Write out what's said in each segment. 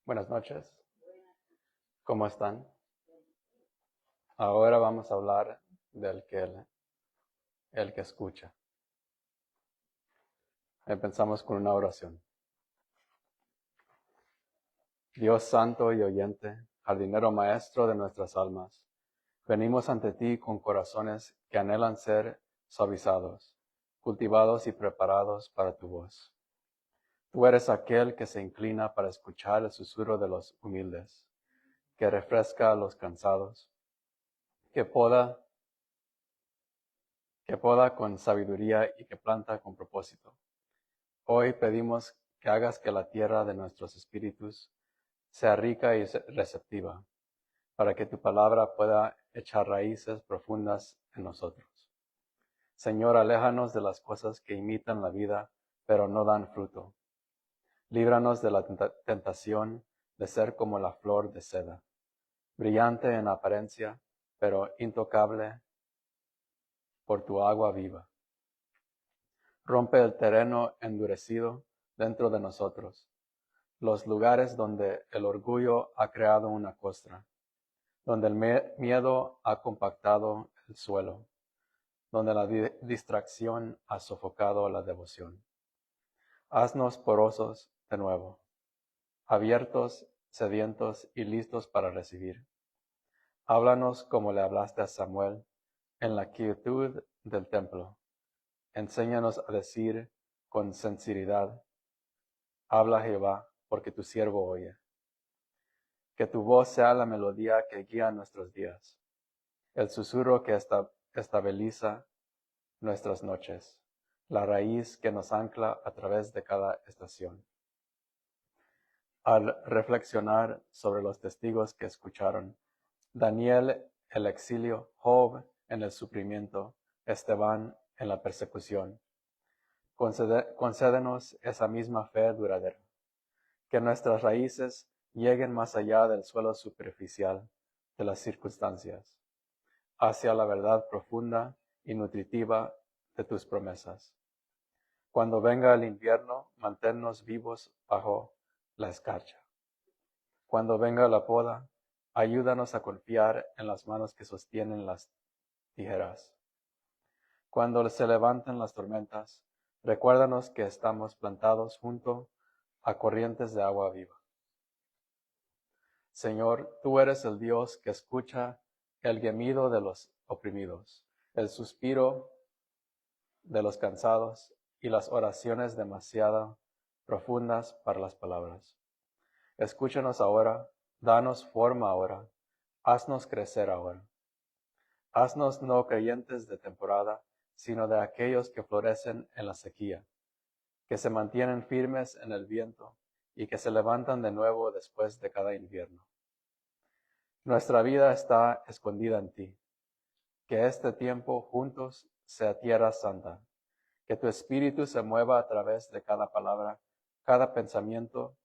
Buenas noches, ¿cómo están? Ahora vamos a hablar del el que escucha. Empezamos con una oración. Dios santo y oyente, jardinero maestro de nuestras almas, venimos ante ti con corazones que anhelan ser suavizados, cultivados y preparados para tu voz. Tú eres aquel que se inclina para escuchar el susurro de los humildes, que refresca a los cansados, que poda con sabiduría y que planta con propósito. Hoy pedimos que hagas que la tierra de nuestros espíritus sea rica y receptiva, para que tu palabra pueda echar raíces profundas en nosotros. Señor, aléjanos de las cosas que imitan la vida, pero no dan fruto. Líbranos de la tentación de ser como la flor de seda, brillante en apariencia, pero intocable por tu agua viva. Rompe el terreno endurecido dentro de nosotros, los lugares donde el orgullo ha creado una costra, donde el miedo ha compactado el suelo, donde la distracción ha sofocado la devoción. Haznos porosos de nuevo, abiertos, sedientos y listos para recibir. Háblanos como le hablaste a Samuel en la quietud del templo. Enséñanos a decir con sinceridad, habla Jehová, porque tu siervo oye. Que tu voz sea la melodía que guía nuestros días, el susurro que estabiliza nuestras noches, la raíz que nos ancla a través de cada estación. Al reflexionar sobre los testigos que escucharon, Daniel el exilio, Job en el sufrimiento, Esteban en la persecución, concédenos esa misma fe duradera, que nuestras raíces lleguen más allá del suelo superficial de las circunstancias, hacia la verdad profunda y nutritiva de tus promesas. Cuando venga el invierno, manténnos vivos bajo la escarcha. Cuando venga la poda, ayúdanos a confiar en las manos que sostienen las tijeras. Cuando se levanten las tormentas, recuérdanos que estamos plantados junto a corrientes de agua viva. Señor, tú eres el Dios que escucha el gemido de los oprimidos, el suspiro de los cansados y las oraciones demasiado profundas para las palabras. Escúchanos ahora, danos forma ahora, haznos crecer ahora. Haznos no creyentes de temporada, sino de aquellos que florecen en la sequía, que se mantienen firmes en el viento y que se levantan de nuevo después de cada invierno. Nuestra vida está escondida en ti. Que este tiempo juntos sea tierra santa. Que tu espíritu se mueva a través de cada palabra, cada pensamiento,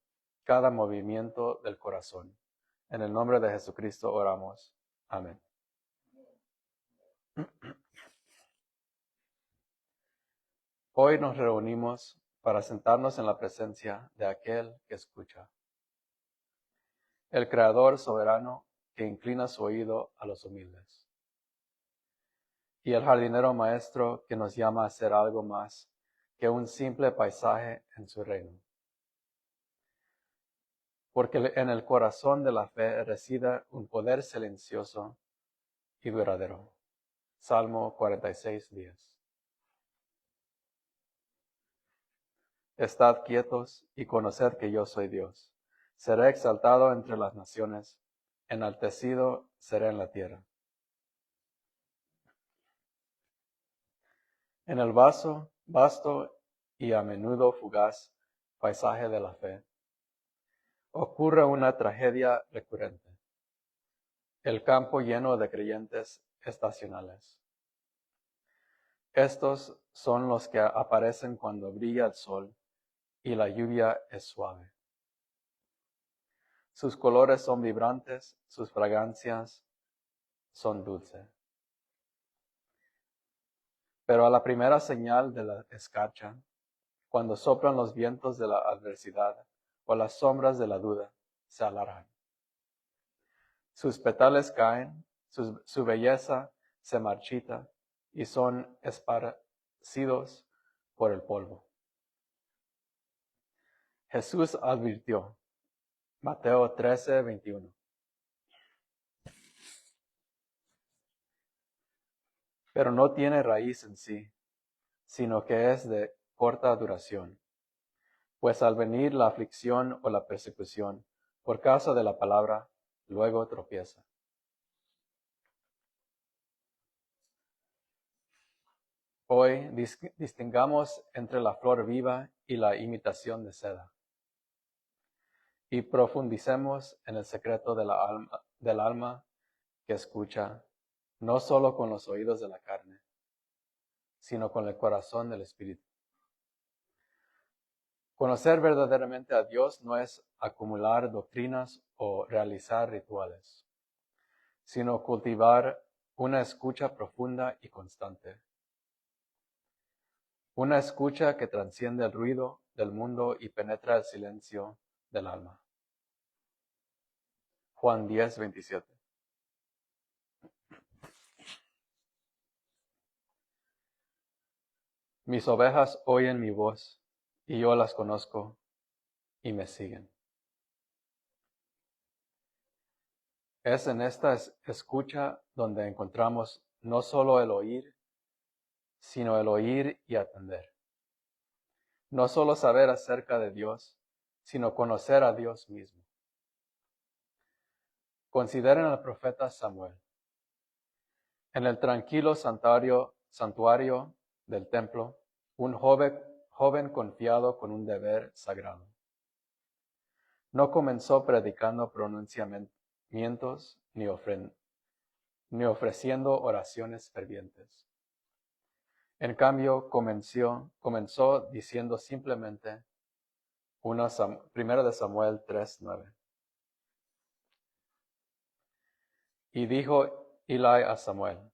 cada movimiento del corazón. En el nombre de Jesucristo oramos. Amén. Hoy nos reunimos para sentarnos en la presencia de aquel que escucha. El Creador soberano que inclina su oído a los humildes. Y el jardinero maestro que nos llama a ser algo más que un simple paisaje en su reino. Porque en el corazón de la fe reside un poder silencioso y duradero. Salmo 46:10. Estad quietos y conoced que yo soy Dios. Seré exaltado entre las naciones, enaltecido seré en la tierra. En el vasto y a menudo fugaz paisaje de la fe, ocurre una tragedia recurrente. El campo lleno de creyentes estacionales. Estos son los que aparecen cuando brilla el sol y la lluvia es suave. Sus colores son vibrantes, sus fragancias son dulces. Pero a la primera señal de la escarcha, cuando soplan los vientos de la adversidad o las sombras de la duda, se alargan. Sus petales caen, su belleza se marchita y son esparcidos por el polvo. Jesús advirtió, Mateo 13:21. Pero no tiene raíz en sí, sino que es de corta duración. Pues al venir la aflicción o la persecución, por causa de la palabra, luego tropieza. Hoy distingamos entre la flor viva y la imitación de seda. Y profundicemos en el secreto del alma que escucha, no solo con los oídos de la carne, sino con el corazón del Espíritu. Conocer verdaderamente a Dios no es acumular doctrinas o realizar rituales, sino cultivar una escucha profunda y constante. Una escucha que trasciende el ruido del mundo y penetra el silencio del alma. Juan 10:27. Mis ovejas oyen mi voz, y yo las conozco, y me siguen. Es en esta escucha donde encontramos no solo el oír, sino el oír y atender. No solo saber acerca de Dios, sino conocer a Dios mismo. Consideren al profeta Samuel. En el tranquilo santuario del templo, un joven confiado con un deber sagrado. No comenzó predicando pronunciamientos ni ofreciendo oraciones fervientes. En cambio, comenzó diciendo simplemente 1 Samuel 3:9. Y dijo Eli a Samuel,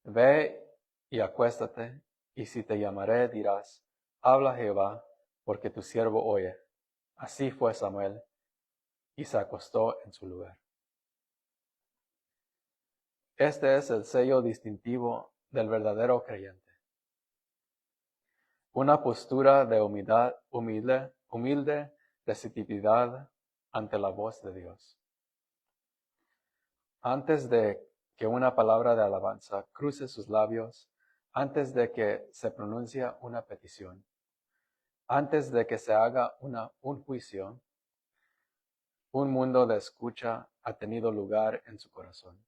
ve y acuéstate, y si te llamaré dirás, habla Jehová, porque tu siervo oye. Así fue Samuel, y se acostó en su lugar. Este es el sello distintivo del verdadero creyente. Una postura de humilde receptividad ante la voz de Dios. Antes de que una palabra de alabanza cruce sus labios, antes de que se pronuncie una petición, antes de que se haga un juicio, un mundo de escucha ha tenido lugar en su corazón.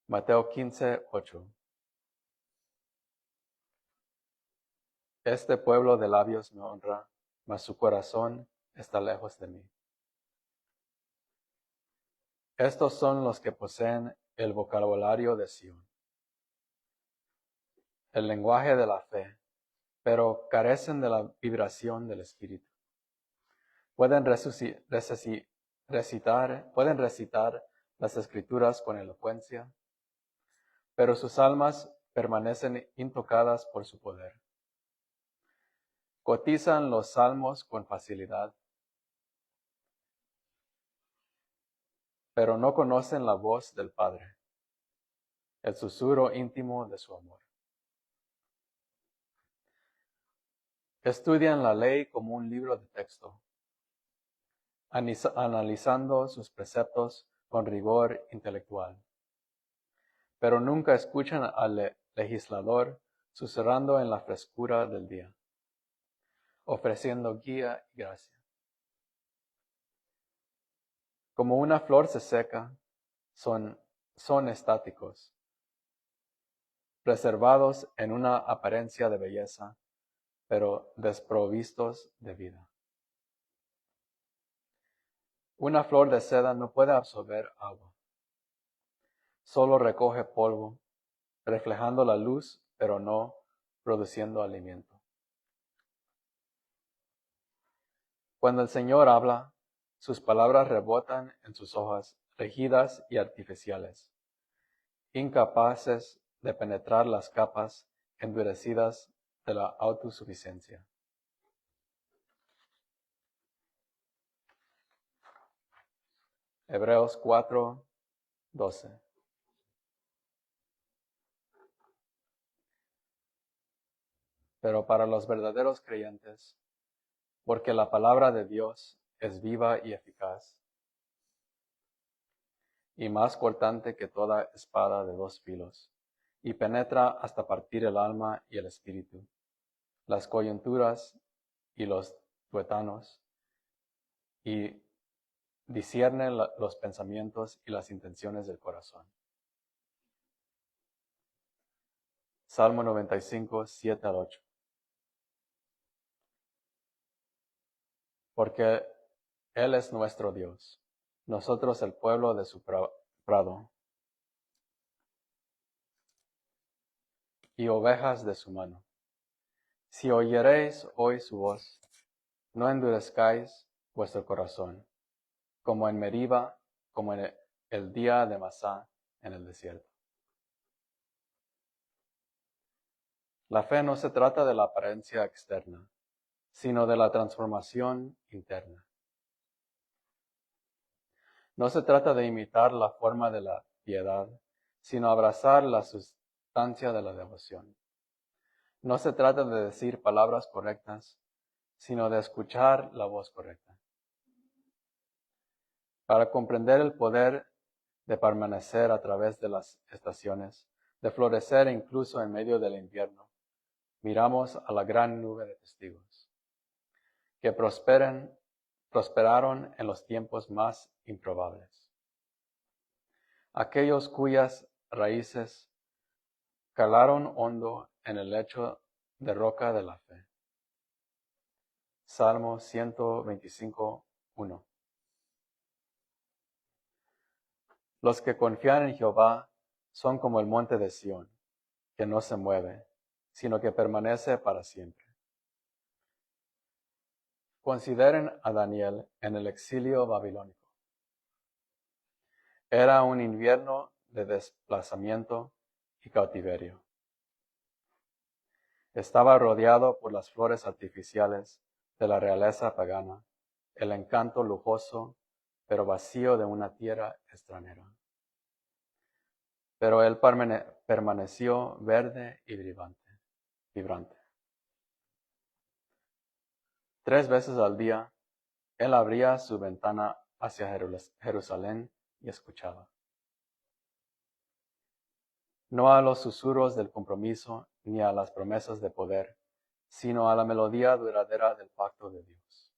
Mateo 15:8. Este pueblo de labios me honra, mas su corazón está lejos de mí. Estos son los que poseen el vocabulario de Sion, el lenguaje de la fe, pero carecen de la vibración del Espíritu. Pueden recitar las Escrituras con elocuencia, pero sus almas permanecen intocadas por su poder. Cotizan los salmos con facilidad, pero no conocen la voz del Padre, el susurro íntimo de su amor. Estudian la ley como un libro de texto, analizando sus preceptos con rigor intelectual, pero nunca escuchan al legislador susurrando en la frescura del día, ofreciendo guía y gracia. Como una flor se seca, son estáticos, preservados en una apariencia de belleza, pero desprovistos de vida. Una flor de seda no puede absorber agua. Solo recoge polvo, reflejando la luz, pero no produciendo alimento. Cuando el Señor habla, sus palabras rebotan en sus hojas, rígidas y artificiales, incapaces de penetrar las capas endurecidas de la autosuficiencia. Hebreos 4:12. Pero para los verdaderos creyentes, porque la palabra de Dios es viva y eficaz, y más cortante que toda espada de dos filos, y penetra hasta partir el alma y el espíritu, las coyunturas y los tuétanos, y discierne los pensamientos y las intenciones del corazón. Salmo 95, 7-8. Porque Él es nuestro Dios, nosotros el pueblo de su prado, y ovejas de su mano. Si oyereis hoy su voz, no endurezcáis vuestro corazón, como en Meriba, como en el día de Masá en el desierto. La fe no se trata de la apariencia externa, sino de la transformación interna. No se trata de imitar la forma de la piedad, sino abrazar la sustancia de la devoción. No se trata de decir palabras correctas, sino de escuchar la voz correcta. Para comprender el poder de permanecer a través de las estaciones, de florecer incluso en medio del invierno, miramos a la gran nube de testigos, que prosperaron en los tiempos más improbables. Aquellos cuyas raíces calaron hondo en el lecho de roca de la fe. Salmo 125:1. Los que confían en Jehová son como el monte de Sión, que no se mueve, sino que permanece para siempre. Consideren a Daniel en el exilio babilónico. Era un invierno de desplazamiento y cautiverio. Estaba rodeado por las flores artificiales de la realeza pagana, el encanto lujoso, pero vacío de una tierra extranjera. Pero él permaneció verde y vibrante. 3 veces al día, él abría su ventana hacia Jerusalén y escuchaba. No a los susurros del compromiso ni a las promesas de poder, sino a la melodía duradera del pacto de Dios.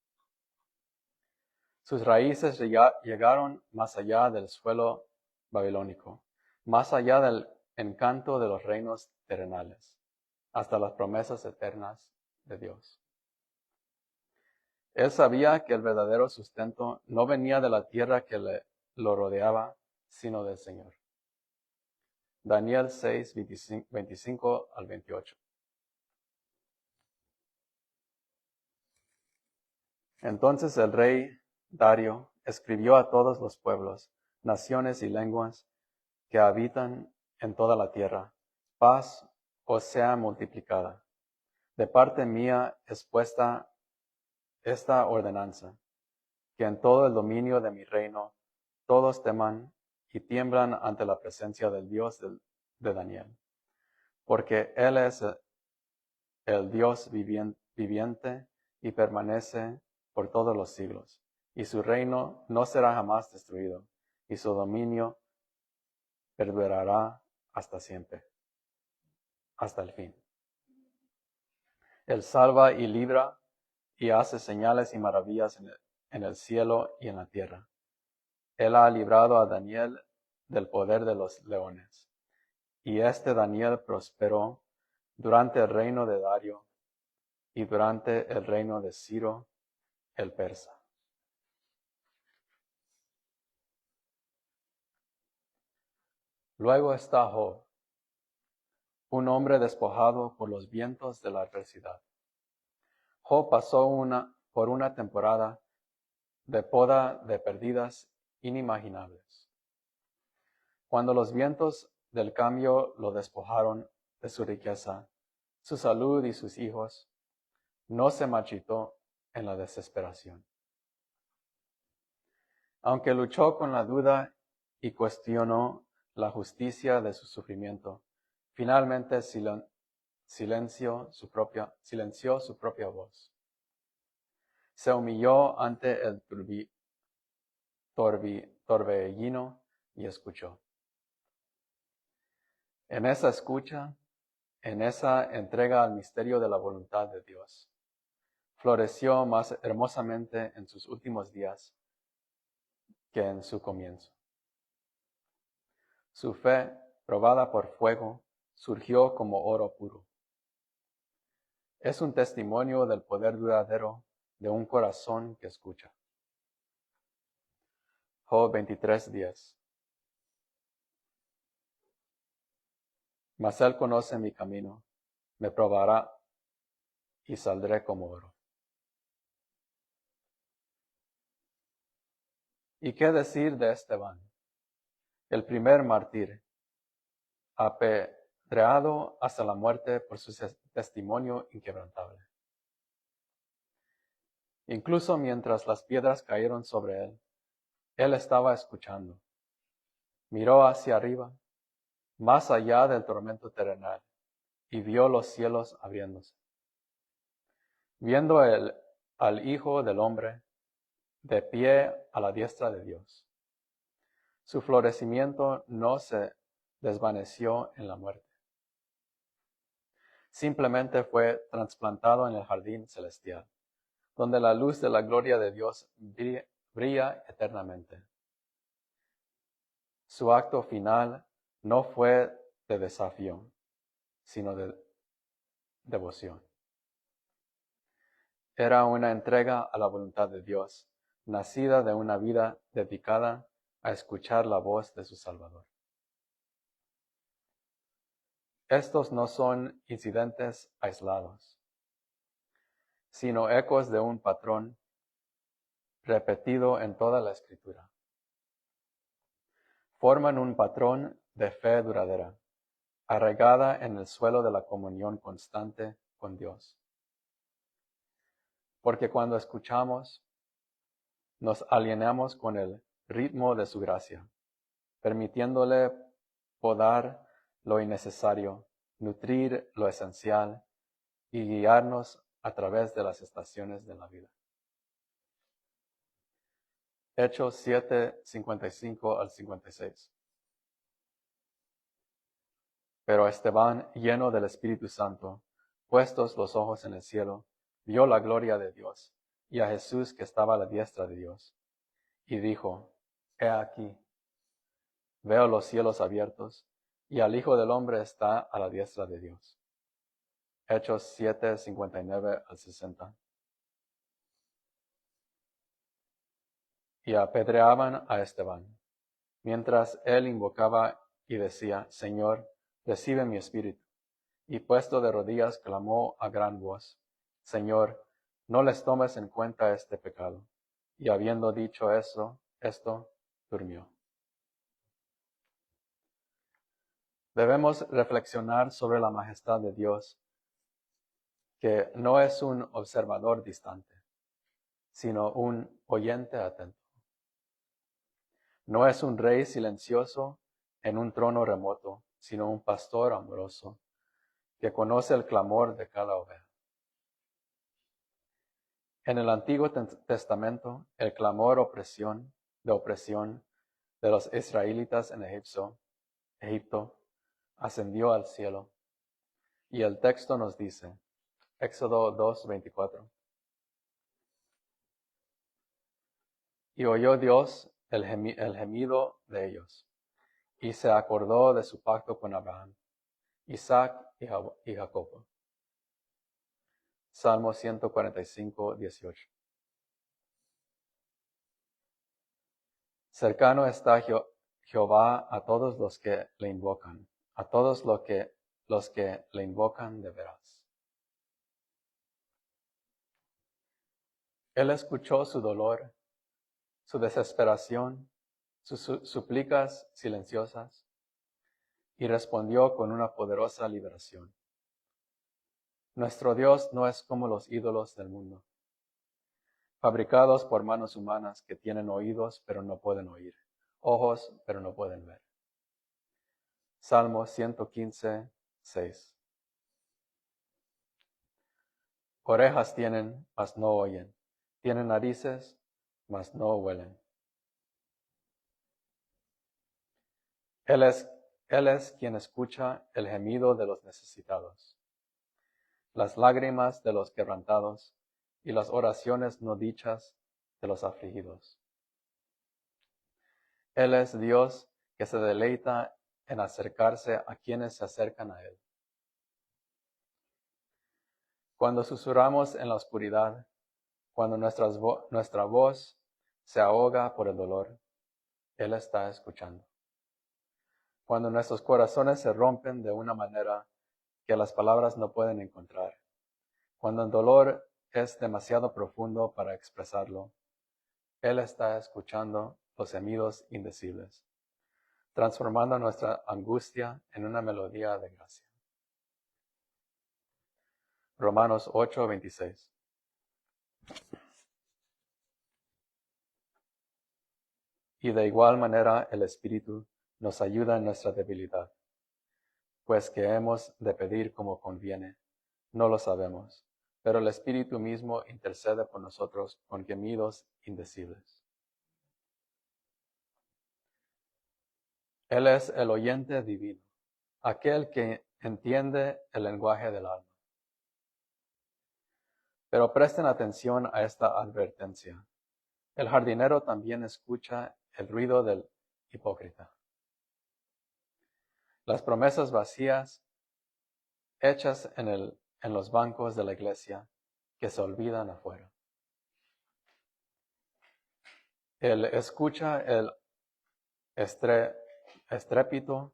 Sus raíces llegaron más allá del suelo babilónico, más allá del encanto de los reinos terrenales, hasta las promesas eternas de Dios. Él sabía que el verdadero sustento no venía de la tierra que lo rodeaba, sino del Señor. Daniel 6, 25-28. Entonces el rey Dario escribió a todos los pueblos, naciones y lenguas que habitan en toda la tierra: paz os sea multiplicada. De parte mía es puesta esta ordenanza, que en todo el dominio de mi reino todos teman y tiemblan ante la presencia del Dios de Daniel, porque Él es el Dios viviente y permanece por todos los siglos, y su reino no será jamás destruido, y su dominio perdurará hasta siempre, hasta el fin. Él salva y libra y hace señales y maravillas en el cielo y en la tierra. Él ha librado a Daniel del poder de los leones. Y Daniel prosperó durante el reino de Dario y durante el reino de Ciro el persa. Luego está Job, un hombre despojado por los vientos de la adversidad. Job pasó por una temporada de poda de pérdidas inimaginables. Cuando los vientos del cambio lo despojaron de su riqueza, su salud y sus hijos, no se marchitó en la desesperación. Aunque luchó con la duda y cuestionó la justicia de su sufrimiento, finalmente silenció su propia voz. Se humilló ante el torbellino y escuchó. En esa escucha, en esa entrega al misterio de la voluntad de Dios, floreció más hermosamente en sus últimos días que en su comienzo. Su fe, probada por fuego, surgió como oro puro. Es un testimonio del poder duradero de un corazón que escucha. Job 23:10. Mas él conoce mi camino, me probará y saldré como oro. ¿Y qué decir de Esteban, el primer mártir, apedreado hasta la muerte por su testimonio inquebrantable? Incluso mientras las piedras cayeron sobre él estaba escuchando. Miró hacia arriba, más allá del tormento terrenal, y vio los cielos abriéndose. Viendo al Hijo del Hombre de pie a la diestra de Dios. Su florecimiento no se desvaneció en la muerte. Simplemente fue trasplantado en el jardín celestial, donde la luz de la gloria de Dios brilla eternamente. Su acto final no fue de desafío, sino de devoción. Era una entrega a la voluntad de Dios, nacida de una vida dedicada a escuchar la voz de su Salvador. Estos no son incidentes aislados, sino ecos de un patrón repetido en toda la Escritura. Forman un patrón de fe duradera, arraigada en el suelo de la comunión constante con Dios. Porque cuando escuchamos, nos alineamos con el ritmo de su gracia, permitiéndole podar lo innecesario, nutrir lo esencial y guiarnos a través de las estaciones de la vida. Hechos 7, 55 al 56. Pero Esteban, lleno del Espíritu Santo, puestos los ojos en el cielo, vio la gloria de Dios y a Jesús que estaba a la diestra de Dios. Y dijo, He aquí, veo los cielos abiertos y al Hijo del Hombre está a la diestra de Dios. Hechos 7, 59 al 60. Y apedreaban a Esteban, mientras él invocaba y decía, Señor, recibe mi espíritu. Y puesto de rodillas clamó a gran voz, Señor, no les tomes en cuenta este pecado. Y habiendo dicho esto, durmió. Debemos reflexionar sobre la majestad de Dios, que no es un observador distante, sino un oyente atento. No es un rey silencioso en un trono remoto, sino un pastor amoroso que conoce el clamor de cada oveja. En el Antiguo Testamento, el clamor de opresión de los israelitas en Egipto ascendió al cielo. Y el texto nos dice, Éxodo 2:24. Y oyó Dios el gemido de ellos, y se acordó de su pacto con Abraham, Isaac y Jacob. Salmo 145:18. Cercano está Jehová a todos los que le invocan, a todos los que le invocan de veras. Él escuchó su dolor, su desesperación, sus súplicas silenciosas, y respondió con una poderosa liberación. Nuestro Dios no es como los ídolos del mundo. fabricados por manos humanas que tienen oídos pero no pueden oír, ojos pero no pueden ver. Salmo 115, 6. Orejas tienen, mas no oyen. Tienen narices, mas no huelen. Él es quien escucha el gemido de los necesitados, las lágrimas de los quebrantados y las oraciones no dichas de los afligidos. Él es Dios que se deleita en acercarse a quienes se acercan a Él. Cuando susurramos en la oscuridad, cuando nuestra voz se ahoga por el dolor, Él está escuchando. Cuando nuestros corazones se rompen de una manera que las palabras no pueden encontrar, cuando el dolor es demasiado profundo para expresarlo, Él está escuchando los gemidos indecibles, transformando nuestra angustia en una melodía de gracia. Romanos 8, 26. Y de igual manera el Espíritu nos ayuda en nuestra debilidad, pues que hemos de pedir como conviene, no lo sabemos, pero el Espíritu mismo intercede por nosotros con gemidos indecibles. Él es el oyente divino, aquel que entiende el lenguaje del alma. Pero presten atención a esta advertencia. El jardinero también escucha el ruido del hipócrita. Las promesas vacías hechas en los bancos de la iglesia que se olvidan afuera. Él escucha el estrépito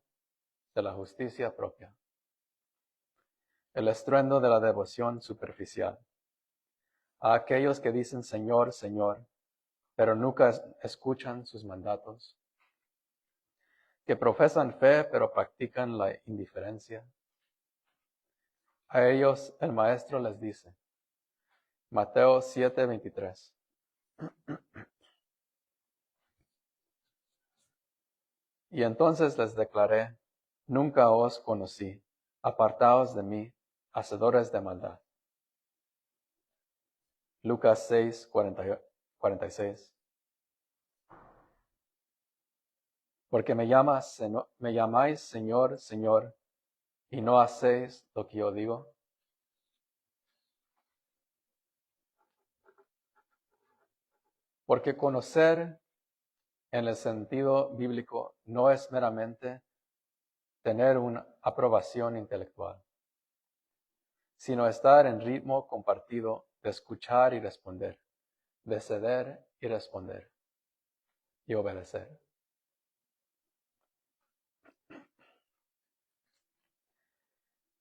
de la justicia propia, el estruendo de la devoción superficial. A aquellos que dicen Señor, Señor, pero nunca escuchan sus mandatos, que profesan fe pero practican la indiferencia. A ellos el Maestro les dice, Mateo 7:23. Y entonces les declaré, nunca os conocí, apartaos de mí, hacedores de maldad. Lucas 6:46. Porque me llamáis Señor, Señor, y no hacéis lo que yo digo. Porque conocer en el sentido bíblico no es meramente tener una aprobación intelectual, sino estar en ritmo compartido de escuchar y responder, de ceder y responder, y obedecer.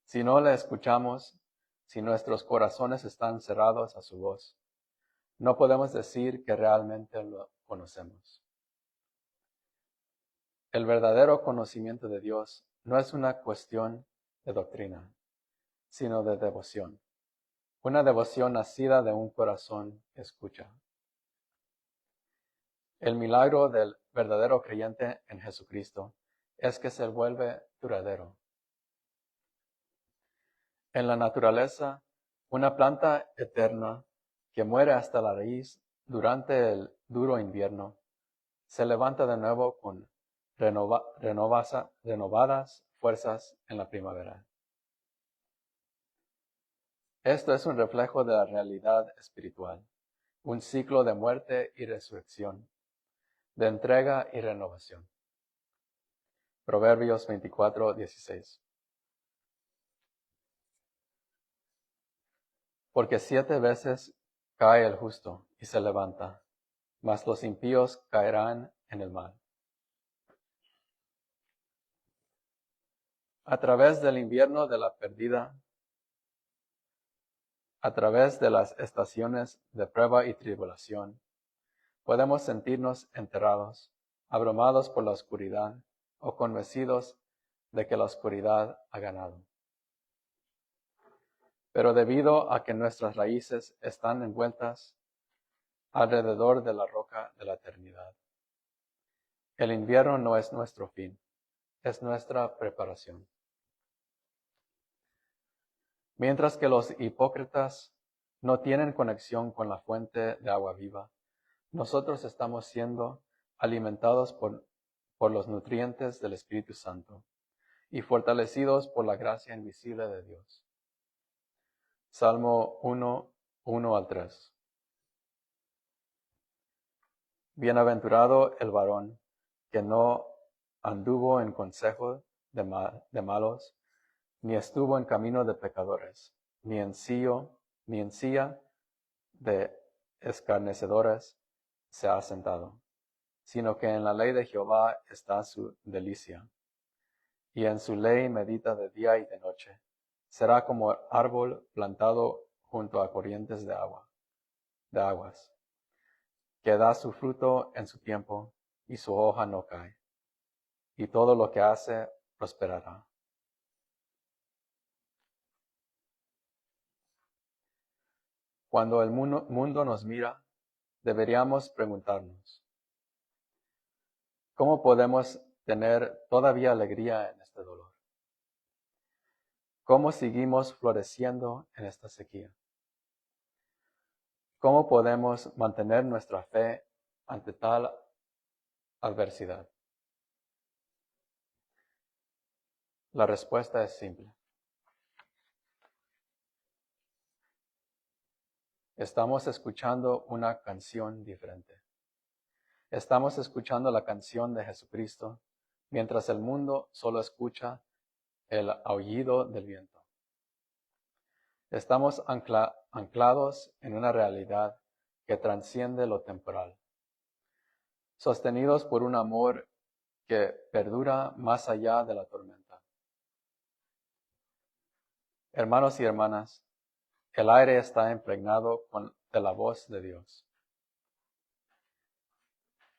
Si no le escuchamos, si nuestros corazones están cerrados a su voz, no podemos decir que realmente lo conocemos. El verdadero conocimiento de Dios no es una cuestión de doctrina, sino de devoción. Una devoción nacida de un corazón que escucha. El milagro del verdadero creyente en Jesucristo es que se vuelve duradero. En la naturaleza, una planta eterna que muere hasta la raíz durante el duro invierno, se levanta de nuevo con renovadas fuerzas en la primavera. Esto es un reflejo de la realidad espiritual, un ciclo de muerte y resurrección, de entrega y renovación. Proverbios 24:16. Porque 7 veces cae el justo y se levanta, mas los impíos caerán en el mal. A través del invierno de la pérdida, a través de las estaciones de prueba y tribulación, podemos sentirnos enterrados, abrumados por la oscuridad o convencidos de que la oscuridad ha ganado. Pero debido a que nuestras raíces están envueltas alrededor de la roca de la eternidad. El invierno no es nuestro fin, es nuestra preparación. Mientras que los hipócritas no tienen conexión con la fuente de agua viva, nosotros estamos siendo alimentados por los nutrientes del Espíritu Santo y fortalecidos por la gracia invisible de Dios. Salmo 1:1-3. Bienaventurado el varón que no anduvo en consejo de malos, ni estuvo en camino de pecadores, ni en silla de escarnecedores se ha sentado, sino que en la ley de Jehová está su delicia, y en su ley medita de día y de noche. Será como árbol plantado junto a corrientes de aguas, que da su fruto en su tiempo, y su hoja no cae, y todo lo que hace prosperará. Cuando el mundo nos mira, deberíamos preguntarnos, ¿cómo podemos tener todavía alegría en este dolor? ¿Cómo seguimos floreciendo en esta sequía? ¿Cómo podemos mantener nuestra fe ante tal adversidad? La respuesta es simple. Estamos escuchando una canción diferente. Estamos escuchando la canción de Jesucristo, mientras el mundo solo escucha el aullido del viento. Estamos anclados en una realidad que trasciende lo temporal, sostenidos por un amor que perdura más allá de la tormenta. Hermanos y hermanas, el aire está impregnado de la voz de Dios.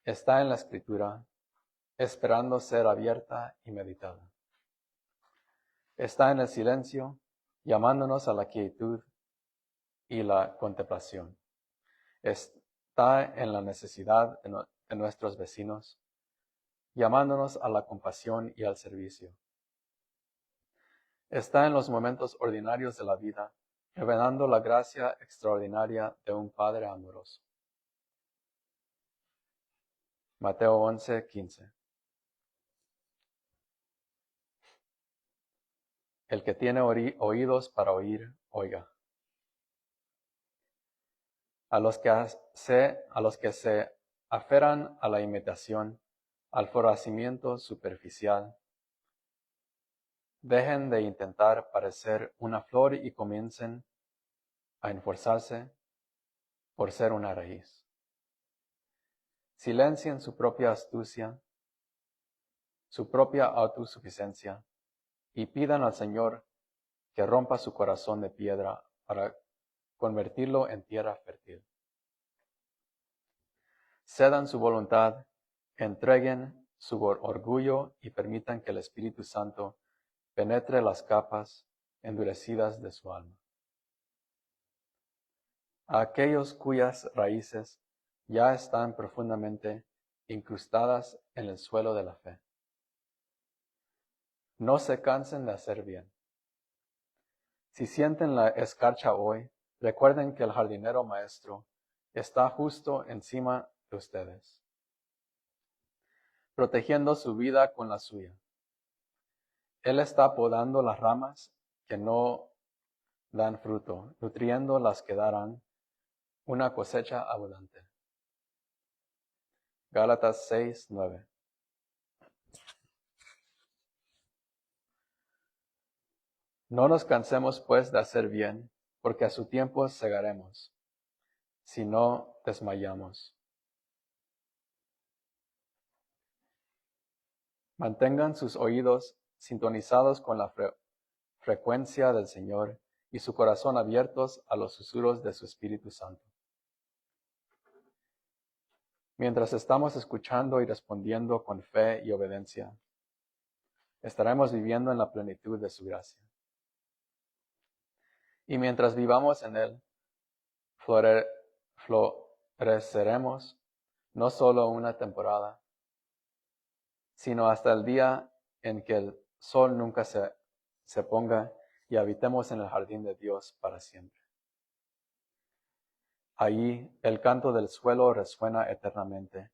Está en la Escritura, esperando ser abierta y meditada. Está en el silencio, llamándonos a la quietud y la contemplación. Está en la necesidad de nuestros vecinos, llamándonos a la compasión y al servicio. Está en los momentos ordinarios de la vida, revelando la gracia extraordinaria de un Padre amoroso. Mateo 11:15. El que tiene oídos para oír, oiga. A los que se aferran a la imitación, al forracimiento superficial, dejen de intentar parecer una flor y comiencen a esforzarse por ser una raíz. Silencien su propia astucia, su propia autosuficiencia, y pidan al Señor que rompa su corazón de piedra para convertirlo en tierra fértil. Cedan su voluntad, entreguen su orgullo y permitan que el Espíritu Santo penetre las capas endurecidas de su alma. A aquellos cuyas raíces ya están profundamente incrustadas en el suelo de la fe. No se cansen de hacer bien. Si sienten la escarcha hoy, recuerden que el jardinero maestro está justo encima de ustedes, protegiendo su vida con la suya. Él está podando las ramas que no dan fruto, nutriendo las que darán una cosecha abundante. Gálatas 6:9. No nos cansemos pues de hacer bien, porque a su tiempo segaremos, si no desmayamos. Mantengan sus oídos sintonizados con la frecuencia del Señor y su corazón abiertos a los susurros de su Espíritu Santo. Mientras estamos escuchando y respondiendo con fe y obediencia, estaremos viviendo en la plenitud de su gracia. Y mientras vivamos en Él, pereceremos no solo una temporada, sino hasta el día en que el sol nunca se ponga y habitemos en el jardín de Dios para siempre. Allí el canto del suelo resuena eternamente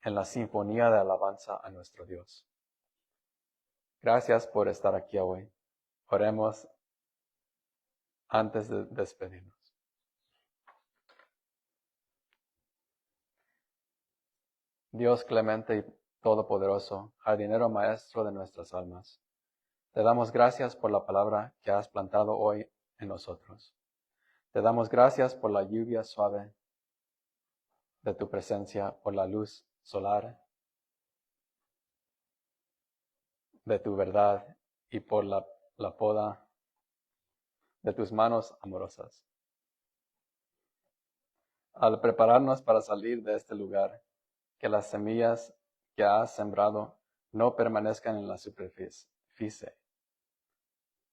en la sinfonía de alabanza a nuestro Dios. Gracias por estar aquí hoy. Oremos antes de despedirnos. Dios clemente y todopoderoso, jardinero maestro de nuestras almas, te damos gracias por la palabra que has plantado hoy en nosotros. Te damos gracias por la lluvia suave de tu presencia, por la luz solar de tu verdad y por la poda de tus manos amorosas. Al prepararnos para salir de este lugar, que las semillas que has sembrado no permanezcan en la superficie,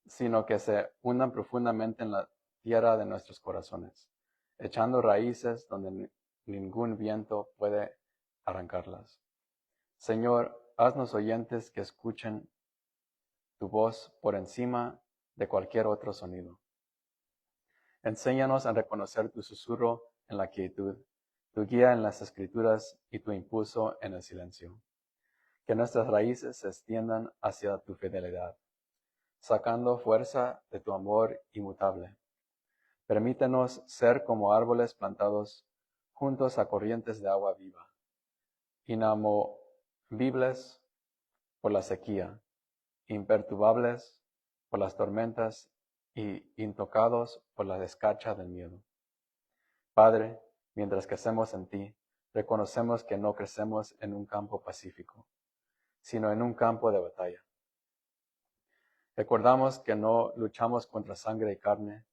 sino que se hundan profundamente en la tierra de nuestros corazones, echando raíces donde ningún viento puede arrancarlas. Señor, haznos oyentes que escuchen tu voz por encima de cualquier otro sonido. Enséñanos a reconocer tu susurro en la quietud, tu guía en las escrituras y tu impulso en el silencio. Que nuestras raíces se extiendan hacia tu fidelidad, sacando fuerza de tu amor inmutable. Permítenos ser como árboles plantados juntos a corrientes de agua viva, inamovibles por la sequía, imperturbables por las tormentas y intocados por la escarcha del miedo. Padre, mientras crecemos en ti, reconocemos que no crecemos en un campo pacífico, sino en un campo de batalla. Recordamos que no luchamos contra sangre y carne,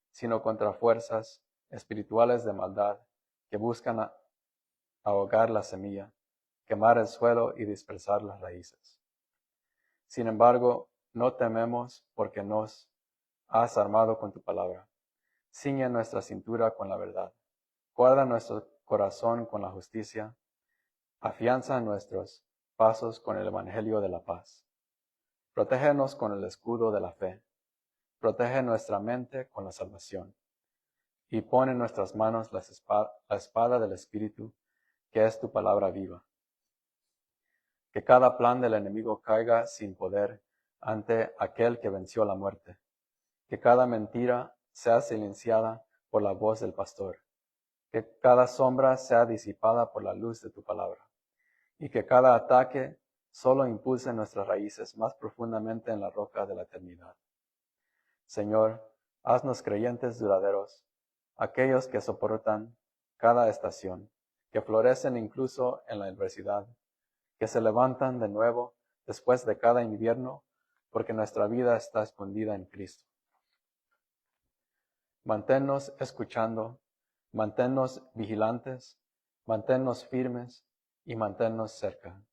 sino contra fuerzas espirituales de maldad que buscan ahogar la semilla, quemar el suelo y dispersar las raíces. Sin embargo, no tememos porque nos has armado con tu palabra. Ciñe nuestra cintura con la verdad. Guarda nuestro corazón con la justicia. Afianza nuestros pasos con el evangelio de la paz. Protégenos con el escudo de la fe. Protege nuestra mente con la salvación. Y pone en nuestras manos la espada del Espíritu, que es tu palabra viva. Que cada plan del enemigo caiga sin poder ante aquel que venció la muerte. Que cada mentira sea silenciada por la voz del pastor. Que cada sombra sea disipada por la luz de tu palabra. Y que cada ataque solo impulse nuestras raíces más profundamente en la roca de la eternidad. Señor, haznos creyentes duraderos, aquellos que soportan cada estación, que florecen incluso en la adversidad, que se levantan de nuevo después de cada invierno, porque nuestra vida está escondida en Cristo. Manténnos escuchando, manténnos vigilantes, manténnos firmes y manténnos cerca.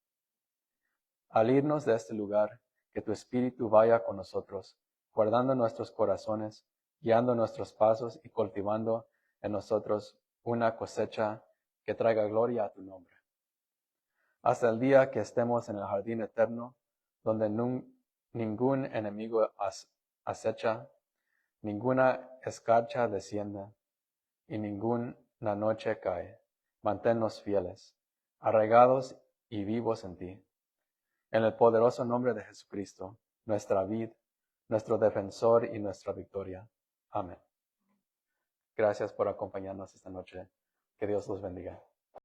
Al irnos de este lugar, que tu Espíritu vaya con nosotros, guardando nuestros corazones, guiando nuestros pasos y cultivando en nosotros una cosecha que traiga gloria a tu nombre. Hasta el día que estemos en el jardín eterno, donde ningún enemigo acecha, ninguna escarcha descienda y ninguna noche cae. Manténnos fieles, arraigados y vivos en ti. En el poderoso nombre de Jesucristo, nuestra vid, nuestro defensor y nuestra victoria. Amén. Gracias por acompañarnos esta noche. Que Dios los bendiga.